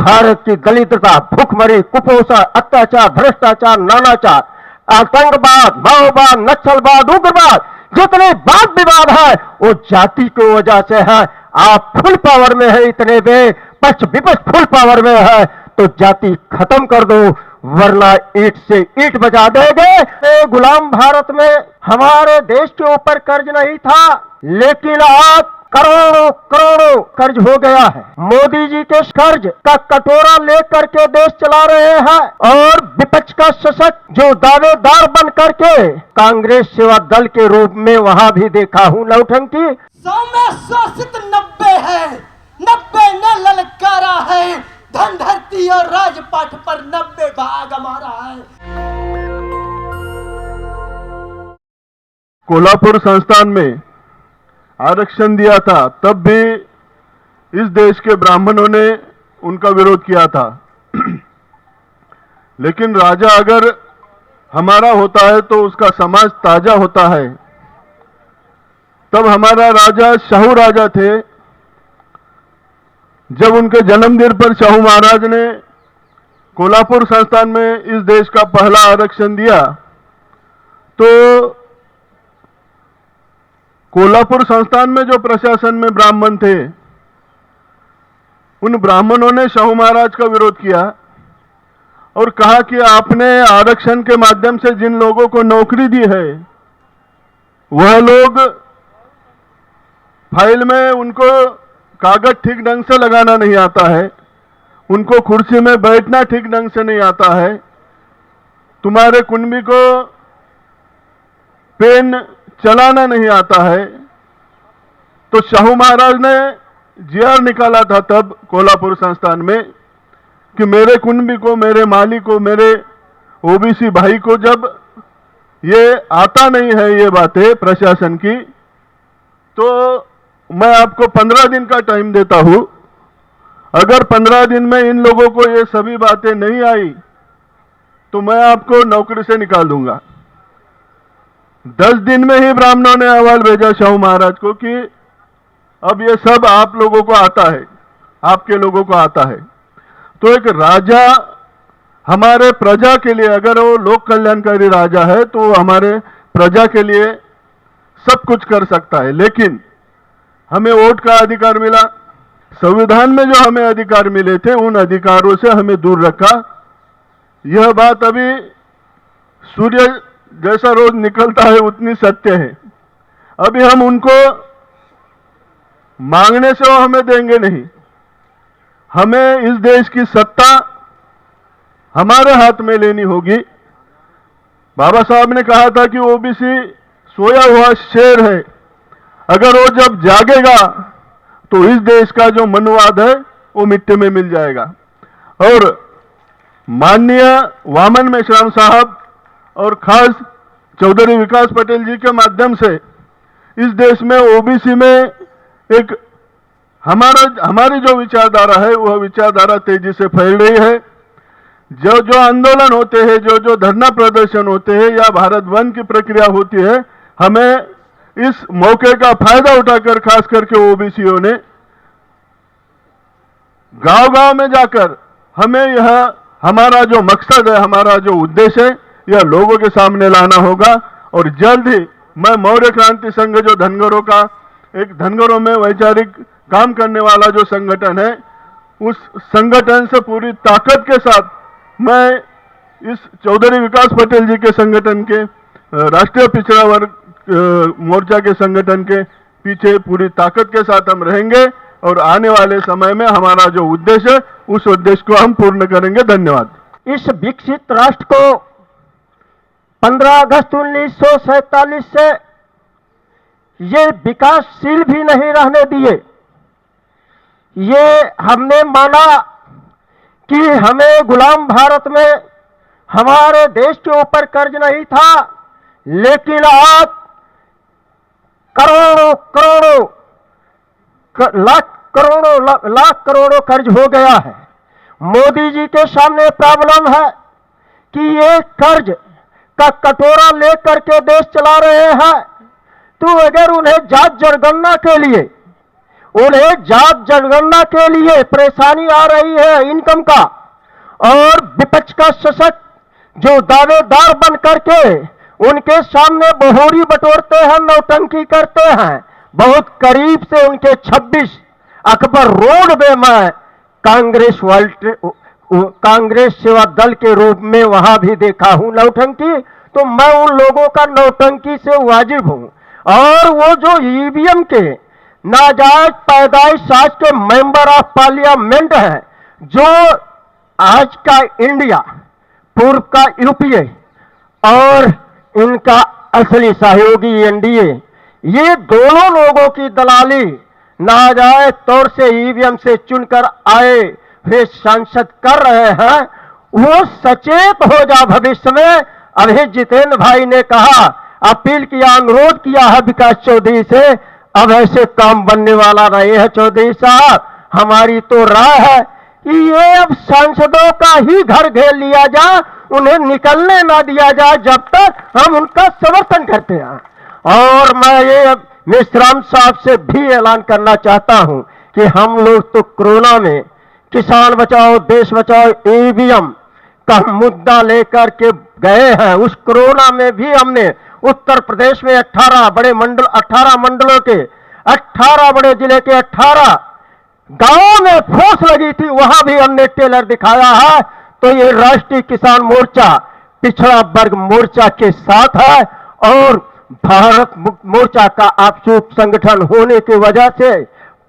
भारत की दलितता, भूखमरी, कुपोषण, अत्याचार, भ्रष्टाचार, नानाचार, आतंकवाद, माओवाद, नक्सलवाद, उग्रवाद, जितने वाद विवाद है वो जाति की वजह से है। आप फुल पावर में है, इतने में पक्ष विपक्ष फुल पावर में है, तो जाति खत्म कर दो, वरना ईंट से ईंट बजा देंगे। गुलाम भारत में हमारे देश के ऊपर कर्ज नहीं था, लेकिन आज करोड़ों करोड़ों कर्ज हो गया है। मोदी जी के कर्ज का कटोरा लेकर के देश चला रहे हैं और विपक्ष का सशक्त जो दावेदार बन करके कांग्रेस सेवा दल के रूप में वहां भी देखा हूं नौटंकी। 100 में शासित 90 है, 90 ने ललकारा है, धन धरती और राजपाट पर 90 भाग हमारा है। कोल्हापुर संस्थान में आरक्षण दिया था, तब भी इस देश के ब्राह्मणों ने उनका विरोध किया था। लेकिन राजा अगर हमारा होता है तो उसका समाज ताजा होता है। तब हमारा राजा शाहू राजा थे। जब उनके जन्मदिन पर शाहू महाराज ने कोल्हापुर संस्थान में इस देश का पहला आरक्षण दिया, तो कोल्हापुर संस्थान में जो प्रशासन में ब्राह्मण थे, उन ब्राह्मणों ने शाहू महाराज का विरोध किया और कहा कि आपने आरक्षण के माध्यम से जिन लोगों को नौकरी दी है, वह लोग फाइल में उनको कागज ठीक ढंग से लगाना नहीं आता है, उनको कुर्सी में बैठना ठीक ढंग से नहीं आता है, तुम्हारे कुंबी को पेन चलाना नहीं आता है। तो शाहू महाराज ने जीआर निकाला था तब कोल्हापुर संस्थान में कि मेरे कुंबी को, मेरे माली को, मेरे ओबीसी भाई को जब ये आता नहीं है ये बातें प्रशासन की, तो मैं आपको 15 दिन का टाइम देता हूं। अगर 15 दिन में इन लोगों को ये सभी बातें नहीं आई तो मैं आपको नौकरी से निकाल दूंगा। 10 दिन में ही ब्राह्मणों ने अहवाल भेजा शाहू महाराज को कि अब ये सब आप लोगों को आता है, आपके लोगों को आता है। तो एक राजा हमारे प्रजा के लिए, अगर वो लोक कल्याणकारी राजा है तो वो हमारे प्रजा के लिए सब कुछ कर सकता है। लेकिन हमें वोट का अधिकार मिला, संविधान में जो हमें अधिकार मिले थे उन अधिकारों से हमें दूर रखा। यह बात अभी सूर्य जैसा रोज निकलता है उतनी सत्य है। अभी हम उनको मांगने से वो हमें देंगे नहीं। हमें इस देश की सत्ता हमारे हाथ में लेनी होगी। बाबा साहब ने कहा था कि ओबीसी सोया हुआ शेर है, अगर वो जब जागेगा तो इस देश का जो मनुवाद है वो मिट्टी में मिल जाएगा। और माननीय वामन मेश्राम साहब और खास चौधरी विकास पटेल जी के माध्यम से इस देश में ओबीसी में एक हमारी जो विचारधारा है वह विचारधारा तेजी से फैल रही है। जो आंदोलन होते हैं, जो धरना प्रदर्शन होते हैं या भारत बंद की प्रक्रिया होती है, हमें इस मौके का फायदा उठाकर खास करके ओबीसीओं ने गांव-गांव में जाकर हमें यह हमारा जो मकसद है, हमारा जो उद्देश्य है, यह लोगों के सामने लाना होगा। और जल्द ही मैं मौर्य क्रांति संघ जो धनगरों में वैचारिक काम करने वाला जो संगठन है, उस संगठन से पूरी ताकत के साथ मैं इस चौधरी विकास पटेल जी के संगठन के राष्ट्रीय पिछड़ा वर्ग मोर्चा के संगठन के पीछे पूरी ताकत के साथ हम रहेंगे और आने वाले समय में हमारा जो उद्देश्य है उस उद्देश्य को हम पूर्ण करेंगे। धन्यवाद। इस विकसित राष्ट्र को 15 अगस्त 1947 से ये विकासशील भी नहीं रहने दिए। ये हमने माना कि हमें गुलाम भारत में हमारे देश के ऊपर कर्ज नहीं था, लेकिन आज करोड़ों करोड़ों लाख करोड़ों कर्ज हो गया है। मोदी जी के सामने प्रॉब्लम है कि ये कर्ज का कटोरा लेकर के देश चला रहे हैं, तो अगर उन्हें जात जनगणना के लिए उन्हें जात जनगणना के लिए परेशानी आ रही है इनकम का, और विपक्ष का शासक जो दावेदार बन करके उनके सामने बहोरी बटोरते हैं, नौटंकी करते हैं। बहुत करीब से उनके 26 अकबर रोड में मैं कांग्रेस सेवा दल के रूप में वहां भी देखा हूं नौटंकी, तो मैं उन लोगों का नौटंकी से वाजिब हूं। और वो जो ईवीएम के नाजायज पैदाइश आज के मेंबर ऑफ पार्लियामेंट हैं, जो आज का इंडिया, पूर्व का यूपीए और इनका असली सहयोगी एनडीए, ये दोनों लोगों की दलाली नाजायज तौर से ईवीएम से चुनकर आए वे सांसद कर रहे हैं। वो सचेत हो जा भविष्य में। अभी जितेंद्र भाई ने कहा, अपील किया, अनुरोध किया है विकास चौधरी से, अब ऐसे काम बनने वाला नहीं है चौधरी साहब। हमारी तो राय है कि ये अब सांसदों का ही घर घेर लिया जाए, उन्हें निकलने ना दिया जाए जब तक हम उनका समर्थन करते हैं। और मैं ये मेश्राम साहब से भी ऐलान करना चाहता हूं कि हम लोग तो कोरोना में किसान बचाओ देश बचाओ ईवीएम का मुद्दा लेकर के गए हैं। उस कोरोना में भी हमने उत्तर प्रदेश में 18 मंडलों के 18 बड़े जिले के 18 गांवों में फूस लगी थी, वहां भी हमने टेलर दिखाया है। तो ये राष्ट्रीय किसान मोर्चा पिछड़ा वर्ग मोर्चा के साथ है, और भारत मुक्ति मोर्चा का आपसूक संगठन होने की वजह से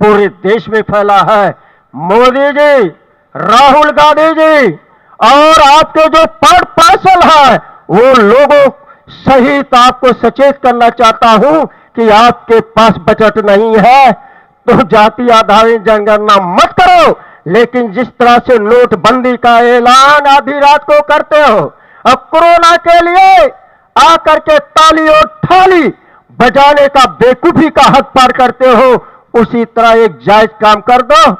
पूरे देश में फैला है। मोदी जी, राहुल गांधी जी और आपके जो पार्ट पार्षद है, वो लोगों सहित आपको सचेत करना चाहता हूं कि आपके पास बजट नहीं है तो जाति आधारित जनगणना मत करो। लेकिन जिस तरह से नोटबंदी का ऐलान आधी रात को करते हो, अब कोरोना के लिए आकर के ताली और थाली बजाने का बेवकूफी का हद पार करते हो, उसी तरह एक जायज काम कर दो।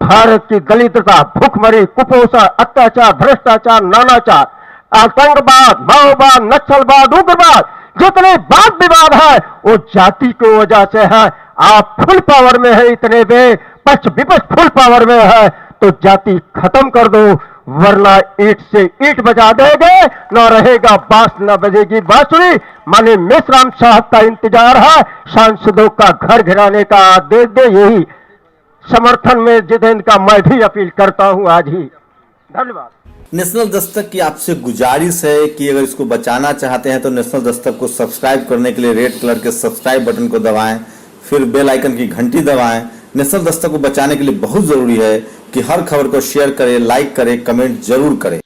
भारत की दलितता, भूखमरी, कुपोषण, अत्याचार, भ्रष्टाचार, नानाचार, आतंकवाद, माओवाद, नक्सलवाद, उग्रवाद, जितने वाद विवाद है वो जाति की वजह से है। आप फुल पावर में है, इतने में पक्ष विपक्ष फुल पावर में है, तो जाति खत्म कर दो, वरना ईंट से ईंट बजा देंगे, न रहेगा बांस न बजेगी बांसुरी। माने मेश्राम साहब का इंतजार है, सांसदों का घर घिराने का आदेश दे। यही समर्थन में जितेंद्र का मैं भी अपील करता हूं आज ही। धन्यवाद। नेशनल दस्तक की आपसे गुजारिश है कि अगर इसको बचाना चाहते हैं तो नेशनल दस्तक को सब्सक्राइब करने के लिए रेड कलर के सब्सक्राइब बटन को दबाएं, फिर बेल आइकन की घंटी दबाएं। नेशनल दस्तक को बचाने के लिए बहुत जरूरी है कि हर खबर को शेयर करें, लाइक करें, कमेंट जरूर करें।